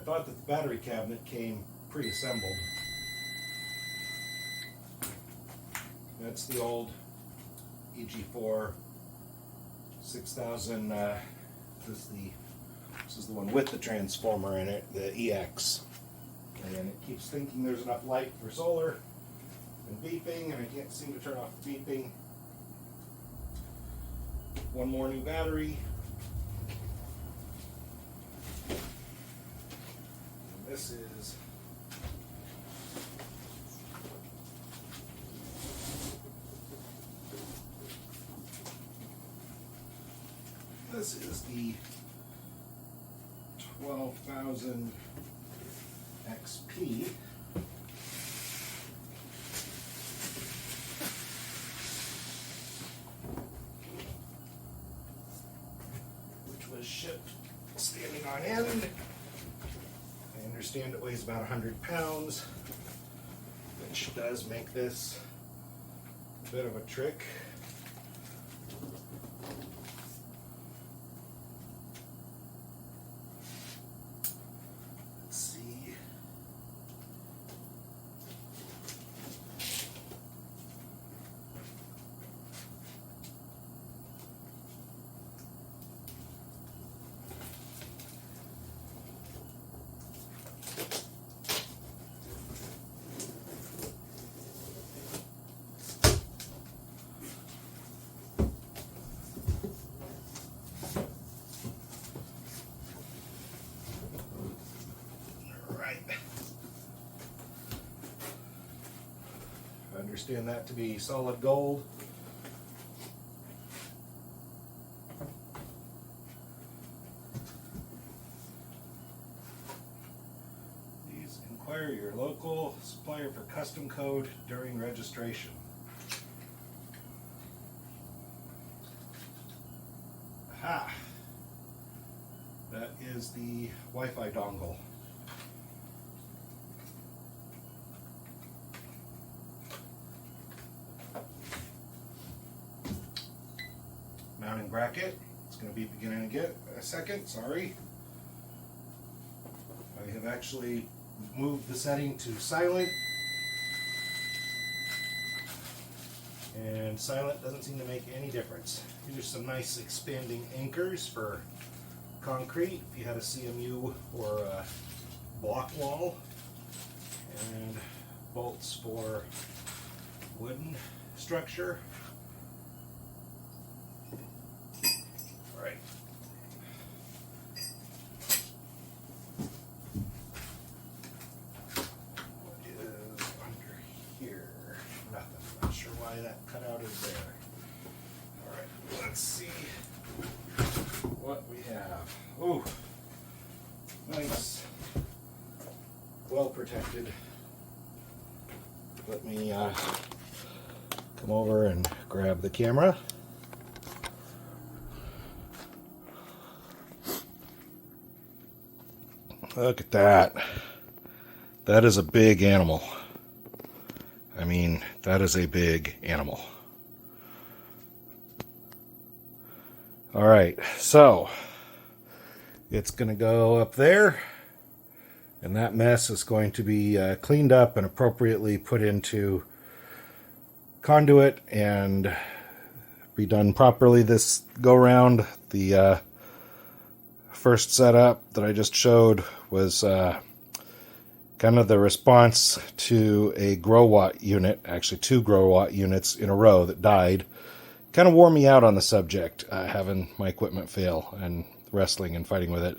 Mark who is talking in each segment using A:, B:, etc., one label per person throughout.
A: thought that the battery cabinet came pre-assembled. That's the old EG4 6000. This is the one with the transformer in it, the EX. And it keeps thinking there's enough light for solar and beeping, and I can't seem to turn off the beeping. One more new battery. And this is the 12,000 XP. Which was shipped standing on end. I understand it weighs about 100 pounds, which does make this a bit of a trick. I understand that to be solid gold. Please inquire your local supplier for custom code during registration. Aha! That is the Wi-Fi dongle. Mounting bracket. It's going to be beginning again in a second. Sorry. I have actually moved the setting to silent. And silent doesn't seem to make any difference. These are some nice expanding anchors for concrete if you had a CMU or a block wall. And bolts for wooden structure. Right. What is under here? Nothing. Not sure why that cutout is there. Alright, let's see what we have. Ooh, nice. Well protected. Let me come over and grab the camera. Look at that. That is a big animal. I mean, that is a big animal. Alright, so it's going to go up there, and that mess is going to be cleaned up and appropriately put into conduit and be done properly this go round. The first setup that I just showed was kind of the response to a grow watt unit, actually 2 grow watt units in a row that died. Kind of wore me out on the subject, having my equipment fail and wrestling and fighting with it.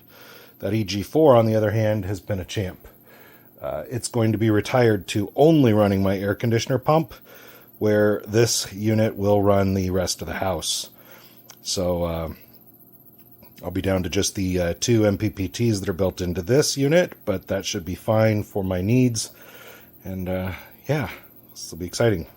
A: That EG4, on the other hand, has been a champ. It's going to be retired to only running my air conditioner pump, where this unit will run the rest of the house. So I'll be down to just the 2 MPPTs that are built into this unit, but that should be fine for my needs. And yeah, this will be exciting.